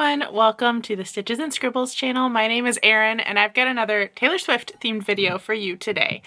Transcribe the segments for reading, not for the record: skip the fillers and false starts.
everyone, welcome to the Stitches and Scribbles channel. My name is Erin and I've got another Taylor Swift themed video for you today.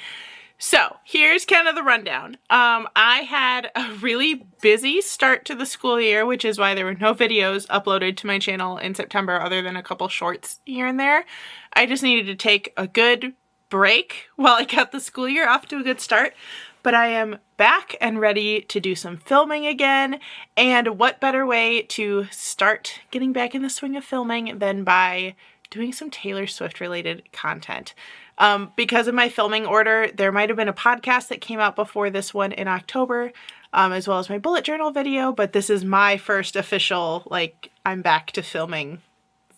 So here's kind of the rundown. I had a really busy start to the school year, which is why there were no videos uploaded to my channel in September other than a couple shorts here and there. I just needed to take a good break while I got the school year off to a good start. But I am back and ready to do some filming again, and what better way to start getting back in the swing of filming than by doing some Taylor Swift related content. Because of my filming order, there might have been a podcast that came out before this one in October, as well as my bullet journal video, but this is my first official, I'm back to filming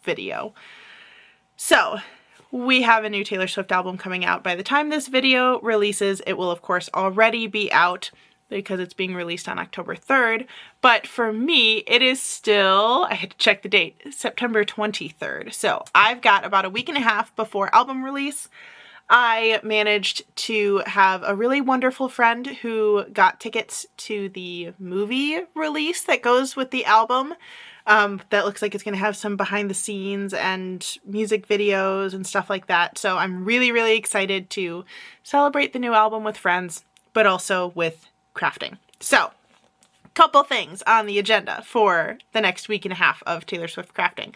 video. So, we have a new Taylor Swift album coming out. By the time this video releases, it will of course already be out because it's being released on October 3rd. But for me, it is still, I had to check the date, September 23rd. So I've got about a week and a half before album release. I managed to have a really wonderful friend who got tickets to the movie release that goes with the album. That looks like it's going to have some behind the scenes and music videos and stuff like that. So I'm really, really excited to celebrate the new album with friends, but also with crafting. So, a couple things on the agenda for the next week and a half of Taylor Swift crafting.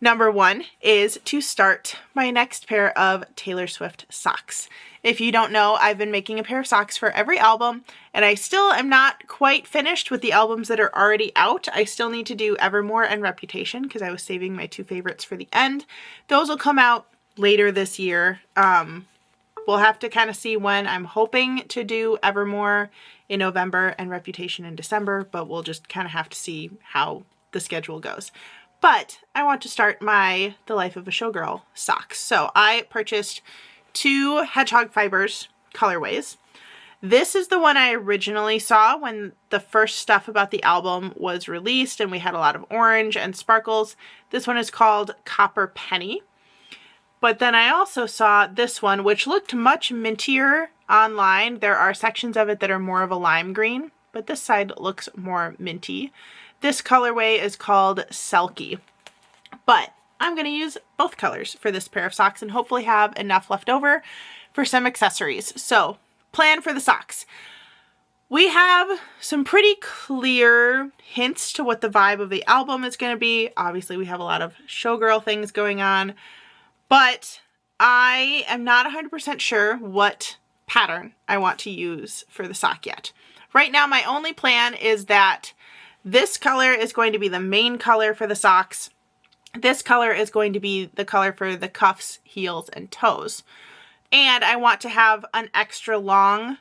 Number one is to start my next pair of Taylor Swift socks. If you don't know, I've been making a pair of socks for every album, and I still am not quite finished with the albums that are already out. I still need to do Evermore and Reputation because I was saving my two favorites for the end. Those will come out later this year. We'll have to kind of see when. I'm hoping to do Evermore in November and Reputation in December, but we'll just kind of have to see how the schedule goes. But I want to start my The Life of a Showgirl socks. So I purchased two Hedgehog Fibers colorways. This is the one I originally saw when the first stuff about the album was released and we had a lot of orange and sparkles. This one is called Copper Penny. But then I also saw this one, which looked much mintier online. There are sections of it that are more of a lime green, but this side looks more minty. This colorway is called Selkie, but I'm going to use both colors for this pair of socks and hopefully have enough left over for some accessories. So, plan for the socks. We have some pretty clear hints to what the vibe of the album is going to be. Obviously, we have a lot of Showgirl things going on, but I am not 100% sure what pattern I want to use for the sock yet. Right now, my only plan is that this color is going to be the main color for the socks. This color is going to be the color for the cuffs, heels, and toes. And I want to have an extra long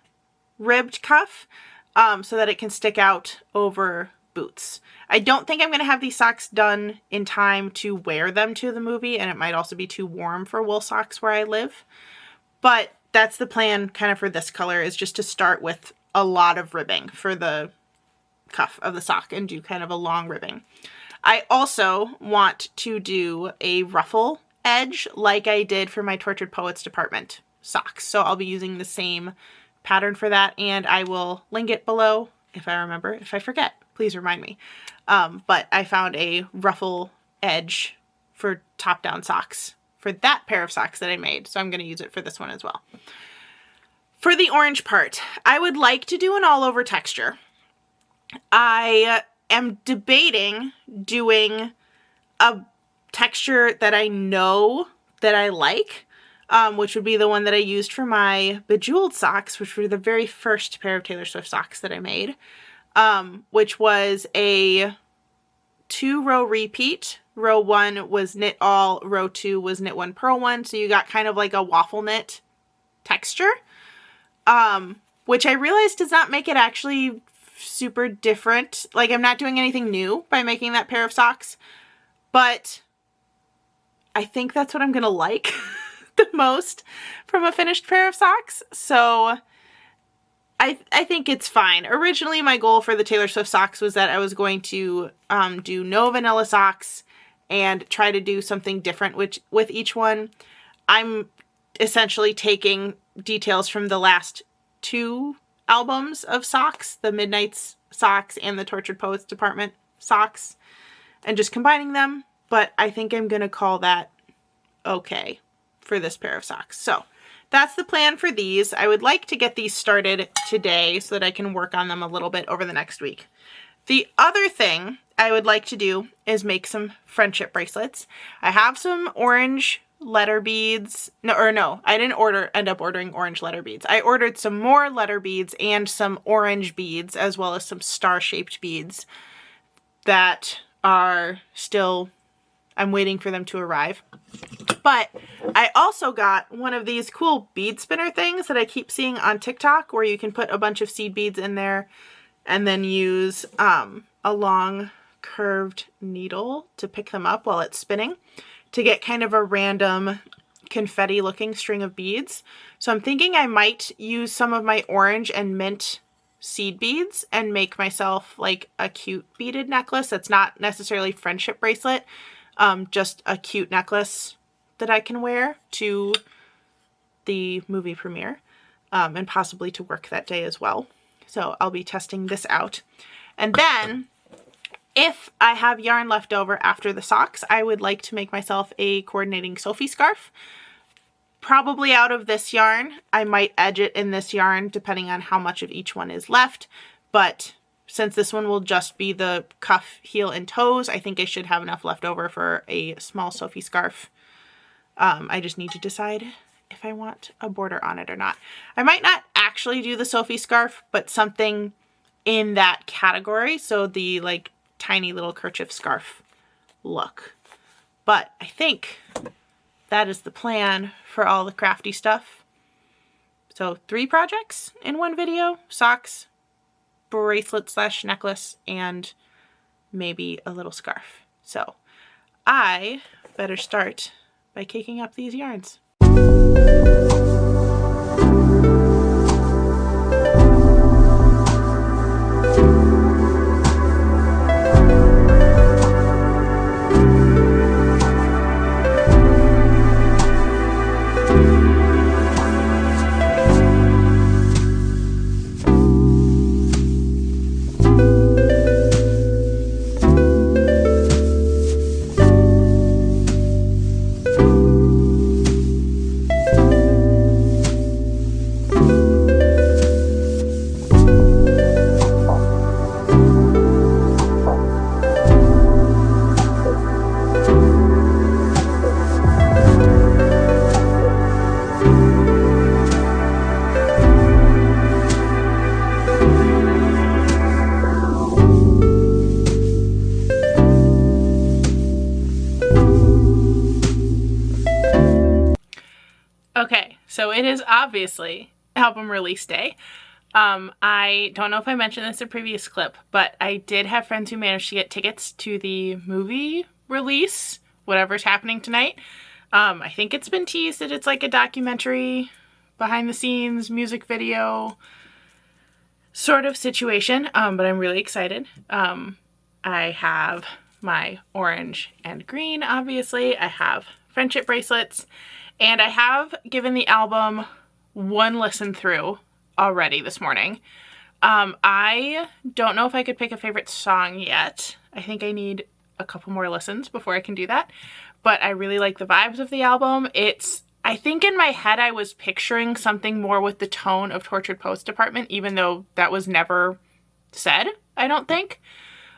ribbed cuff so that it can stick out over boots. I don't think I'm going to have these socks done in time to wear them to the movie, and it might also be too warm for wool socks where I live. But that's the plan kind of for this color, is just to start with a lot of ribbing for the cuff of the sock and do kind of a long ribbing. I also want to do a ruffle edge like I did for my Tortured Poets Department socks. So I'll be using the same pattern for that, and I will link it below if I remember. If I forget, please remind me. But I found a ruffle edge for top-down socks for that pair of socks that I made, so I'm going to use it for this one as well. For the orange part, I would like to do an all-over texture. I am debating doing a texture that I know that I like, which would be the one that I used for my Bejeweled socks, which were the very first pair of Taylor Swift socks that I made, which was a 2-row repeat. Row 1 was knit all, row 2 was knit 1, purl 1, so you got kind of like a waffle knit texture, which I realized does not make it actually super different. Like, I'm not doing anything new by making that pair of socks, but I think that's what I'm gonna like the most from a finished pair of socks. So I think it's fine. Originally, my goal for the Taylor Swift socks was that I was going to do no vanilla socks and try to do something different with each one. I'm essentially taking details from the last two albums of socks, the Midnight's socks and the Tortured Poets Department socks, and just combining them. but I think I'm going to call that okay for this pair of socks. So that's the plan for these. I would like to get these started today so that I can work on them a little bit over the next week. The other thing I would like to do is make some friendship bracelets. I have some orange letter beads. No, I didn't end up ordering orange letter beads. I ordered some more letter beads and some orange beads, as well as some star-shaped beads that are still, I'm waiting for them to arrive. But I also got one of these cool bead spinner things that I keep seeing on TikTok, where you can put a bunch of seed beads in there and then use a long curved needle to pick them up while it's spinning to get kind of a random confetti looking string of beads. So I'm thinking I might use some of my orange and mint seed beads and make myself like a cute beaded necklace that's not necessarily friendship bracelet, just a cute necklace that I can wear to the movie premiere and possibly to work that day as well. So I'll be testing this out. And then if I have yarn left over after the socks, I would like to make myself a coordinating Swiftie scarf. Probably out of this yarn. I might edge it in this yarn depending on how much of each one is left. But since this one will just be the cuff, heel, and toes, I think I should have enough left over for a small Swiftie scarf. I just need to decide if I want a border on it or not. I might not actually do the Swiftie scarf, but something in that category. So the like tiny little kerchief scarf look. But I think that is the plan for all the crafty stuff. So 3 projects in one video: socks, bracelet / necklace, and maybe a little scarf. So I better start by kicking up these yarns. Okay, so it is obviously album release day. I don't know if I mentioned this in a previous clip, but I did have friends who managed to get tickets to the movie release, whatever's happening tonight. I think it's been teased that it's like a documentary, behind the scenes, music video sort of situation, but I'm really excited. I have my orange and green, obviously. I have friendship bracelets, and I have given the album one listen through already this morning. I don't know if I could pick a favorite song yet. I think I need a couple more listens before I can do that, but I really like the vibes of the album. I think in my head I was picturing something more with the tone of Tortured Poets Department, even though that was never said, I don't think.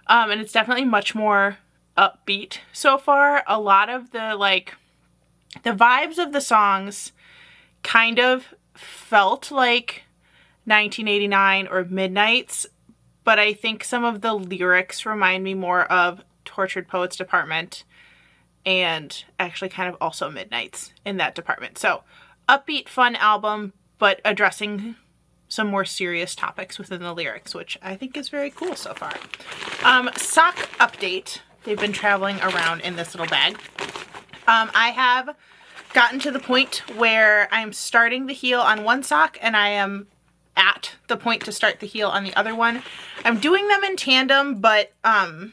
And it's definitely much more upbeat so far. A lot of the vibes of the songs kind of felt like 1989 or Midnights, but I think some of the lyrics remind me more of Tortured Poets Department and actually kind of also Midnights in that department. So upbeat, fun album, but addressing some more serious topics within the lyrics, which I think is very cool so far. Sock update. They've been traveling around in this little bag. I have gotten to the point where I'm starting the heel on one sock and I am at the point to start the heel on the other one. I'm doing them in tandem, but I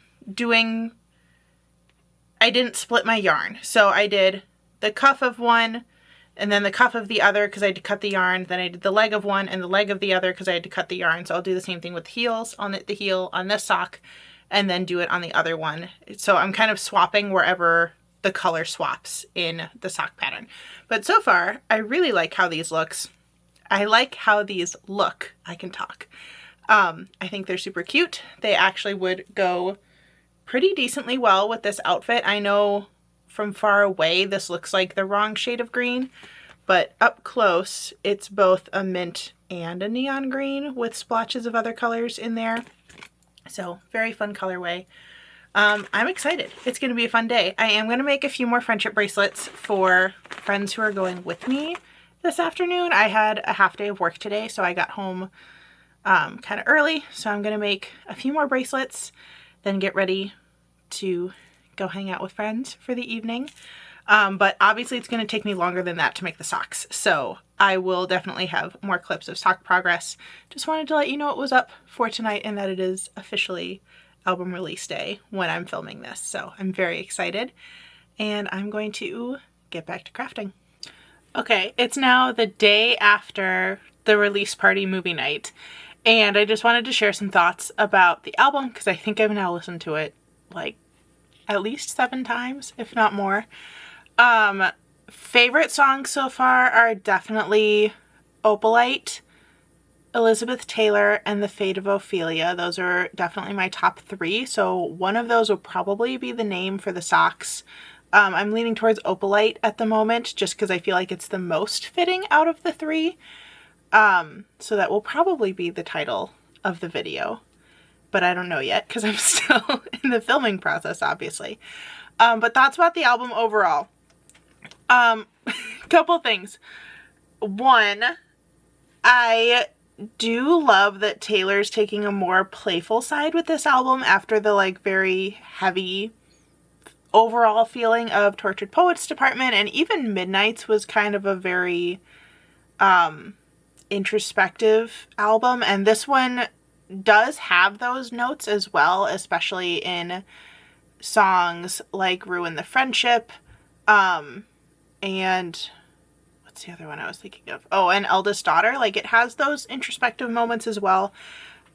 didn't split my yarn. So I did the cuff of one and then the cuff of the other because I had to cut the yarn. Then I did the leg of one and the leg of the other because I had to cut the yarn. So I'll do the same thing with the heels. I'll knit the heel on this sock and then do it on the other one. So I'm kind of swapping wherever the color swaps in the sock pattern. But so far, I really like how these looks. I like how these look. I can talk. I think they're super cute. They actually would go pretty decently well with this outfit. I know from far away this looks like the wrong shade of green, but up close it's both a mint and a neon green with splotches of other colors in there. So very fun colorway. I'm excited. It's going to be a fun day. I am going to make a few more friendship bracelets for friends who are going with me this afternoon. I had a half day of work today, so I got home kind of early. So I'm going to make a few more bracelets, then get ready to go hang out with friends for the evening. But obviously it's going to take me longer than that to make the socks. So I will definitely have more clips of sock progress. Just wanted to let you know what was up for tonight and that it is officially album release day when I'm filming this. So I'm very excited and I'm going to get back to crafting. Okay, it's now the day after the release party movie night, and I just wanted to share some thoughts about the album because I think I've now listened to it like at least 7 times, if not more. Favorite songs so far are definitely Opalite, Elizabeth Taylor, and The Fate of Ophelia. Those are definitely my top 3. So one of those will probably be the name for the socks. I'm leaning towards Opalite at the moment just because I feel like it's the most fitting out of the 3. So that will probably be the title of the video. But I don't know yet because I'm still in the filming process, obviously. But thoughts about the album overall. Couple things. One, I do love that Taylor's taking a more playful side with this album after the like very heavy overall feeling of Tortured Poets Department, and even Midnight's was kind of a very introspective album, and this one does have those notes as well, especially in songs like Ruin the Friendship, and what's the other one I was thinking of? Oh, and Eldest Daughter. Like, it has those introspective moments as well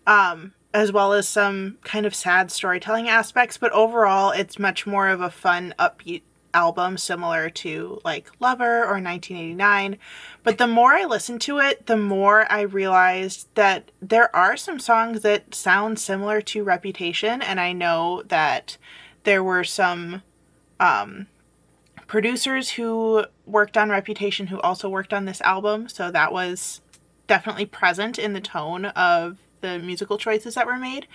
as some kind of sad storytelling aspects, but overall it's much more of a fun, upbeat album similar to like Lover or 1989. But the more I listened to it, the more I realized that there are some songs that sound similar to Reputation, and I know that there were some producers who worked on Reputation who also worked on this album, so that was definitely present in the tone of the musical choices that were made.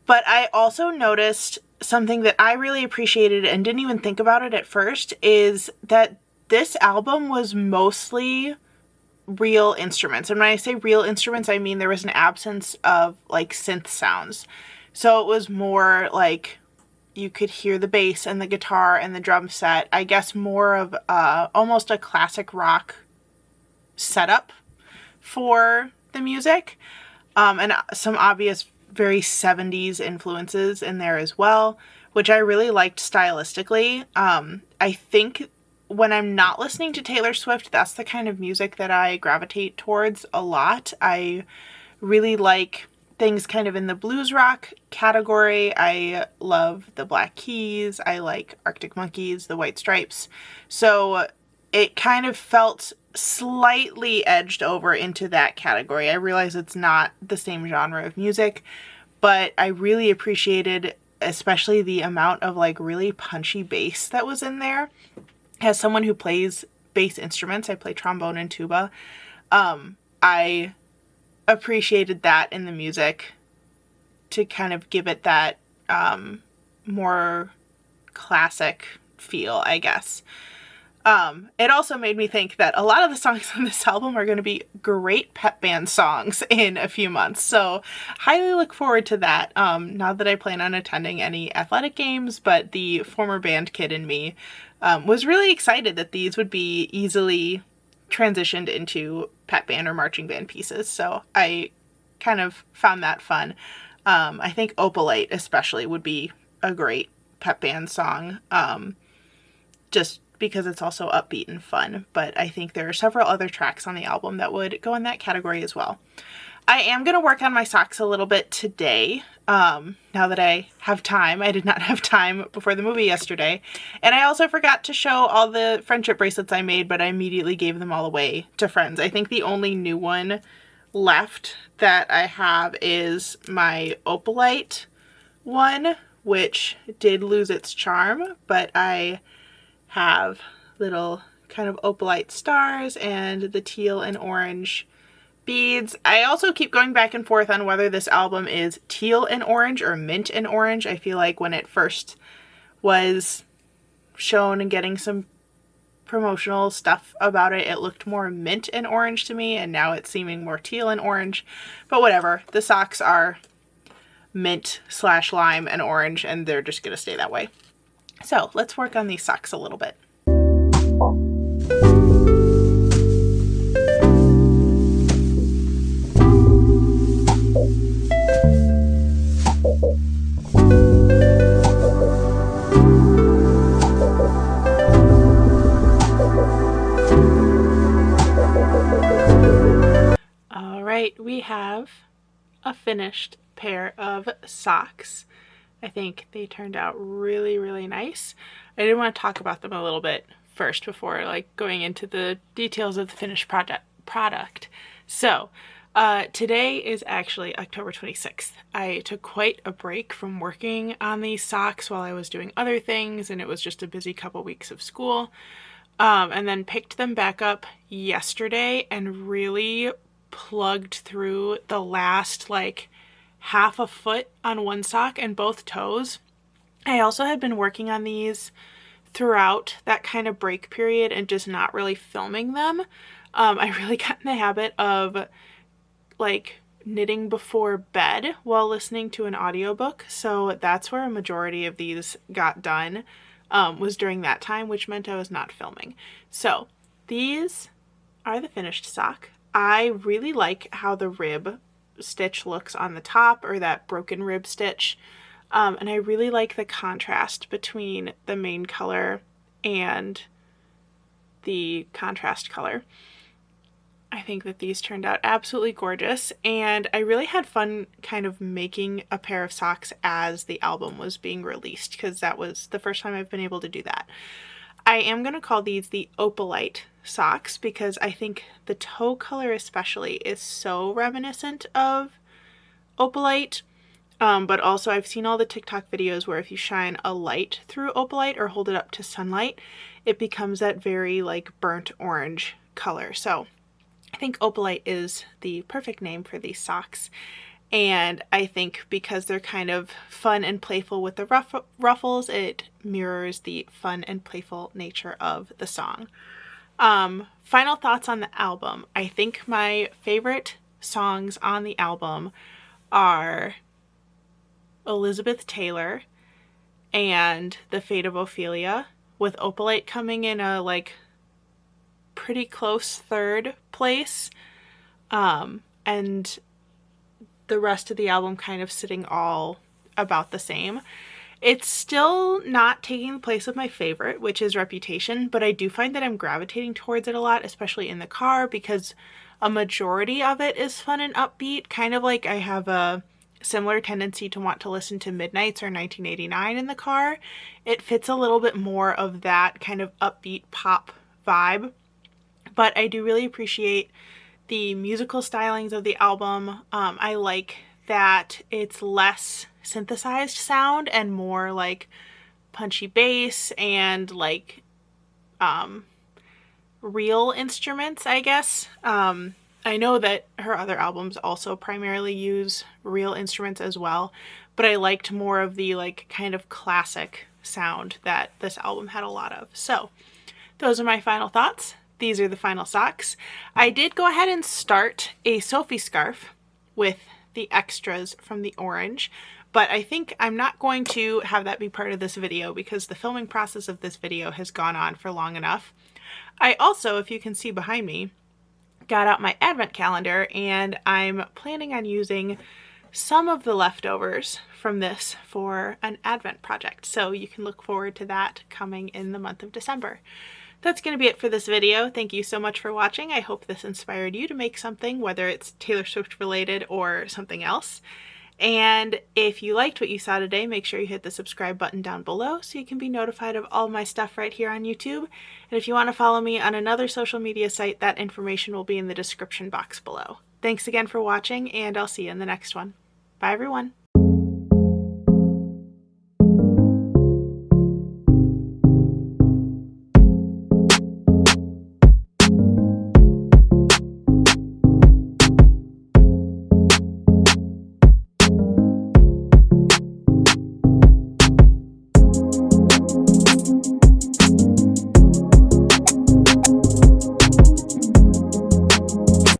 But I also noticed something that I really appreciated and didn't even think about it at first, is that this album was mostly real instruments. And when I say real instruments, I mean there was an absence of like synth sounds. So it was more like you could hear the bass and the guitar and the drum set. I guess more of almost a classic rock setup for the music. And some obvious very 70s influences in there as well, which I really liked stylistically. I think when I'm not listening to Taylor Swift, that's the kind of music that I gravitate towards a lot. I really like things kind of in the blues rock category. I love the Black Keys. I like Arctic Monkeys, the White Stripes. So it kind of felt slightly edged over into that category. I realize it's not the same genre of music, but I really appreciated especially the amount of like really punchy bass that was in there. As someone who plays bass instruments, I play trombone and tuba, I appreciated that in the music to kind of give it that more classic feel, I guess. It also made me think that a lot of the songs on this album are going to be great pep band songs in a few months. So highly look forward to that. Not that I plan on attending any athletic games, but the former band kid in me was really excited that these would be easily transitioned into pep band or marching band pieces. So I kind of found that fun. I think Opalite especially would be a great pep band song. Just because it's also upbeat and fun, but I think there are several other tracks on the album that would go in that category as well. I am going to work on my socks a little bit today, now that I have time. I did not have time before the movie yesterday. And I also forgot to show all the friendship bracelets I made, but I immediately gave them all away to friends. I think the only new one left that I have is my Opalite one, which did lose its charm, but I have little kind of Opalite stars and the teal and orange beads. I also keep going back and forth on whether this album is teal and orange or mint and orange. I feel like when it first was shown and getting some promotional stuff about it, it looked more mint and orange to me, and now it's seeming more teal and orange. But whatever, the socks are mint / lime and orange, and they're just gonna stay that way. So let's work on these socks a little bit. We have a finished pair of socks. I think they turned out really, really nice. I did want to talk about them a little bit first before like going into the details of the finished product. So today is actually October 26th. I took quite a break from working on these socks while I was doing other things, and it was just a busy couple weeks of school. And then picked them back up yesterday and really plugged through the last like half a foot on one sock and both toes. I also had been working on these throughout that kind of break period and just not really filming them. I really got in the habit of like knitting before bed while listening to an audiobook, so that's where a majority of these got done, was during that time, which meant I was not filming. So these are the finished sock. I really like how the rib stitch looks on the top, or that broken rib stitch. And I really like the contrast between the main color and the contrast color. I think that these turned out absolutely gorgeous, and I really had fun kind of making a pair of socks as the album was being released, because that was the first time I've been able to do that. I am going to call these the Opalite socks because I think the toe color especially is so reminiscent of Opalite. But also I've seen all the TikTok videos where if you shine a light through Opalite or hold it up to sunlight, it becomes that very like burnt orange color. So I think Opalite is the perfect name for these socks. And I think because they're kind of fun and playful with the ruffles, it mirrors the fun and playful nature of the song. Final thoughts on the album. I think my favorite songs on the album are Elizabeth Taylor and The Fate of Ophelia, with Opalite coming in a like pretty close third place, and the rest of the album kind of sitting all about the same. It's still not taking the place of my favorite, which is Reputation, but I do find that I'm gravitating towards it a lot, especially in the car, because a majority of it is fun and upbeat, kind of like I have a similar tendency to want to listen to Midnights or 1989 in the car. It fits a little bit more of that kind of upbeat pop vibe, but I do really appreciate the musical stylings of the album. I like that it's less synthesized sound and more like punchy bass and like real instruments, I guess. I know that her other albums also primarily use real instruments as well, but I liked more of the like kind of classic sound that this album had a lot of. So those are my final thoughts. These are the final socks. I did go ahead and start a Sophie scarf with the extras from the orange, but I think I'm not going to have that be part of this video because the filming process of this video has gone on for long enough. I also, if you can see behind me, got out my advent calendar, and I'm planning on using some of the leftovers from this for an advent project. So you can look forward to that coming in the month of December. That's going to be it for this video. Thank you so much for watching. I hope this inspired you to make something, whether it's Taylor Swift related or something else. And if you liked what you saw today, make sure you hit the subscribe button down below so you can be notified of all my stuff right here on YouTube. And if you want to follow me on another social media site, that information will be in the description box below. Thanks again for watching, and I'll see you in the next one. Bye, everyone.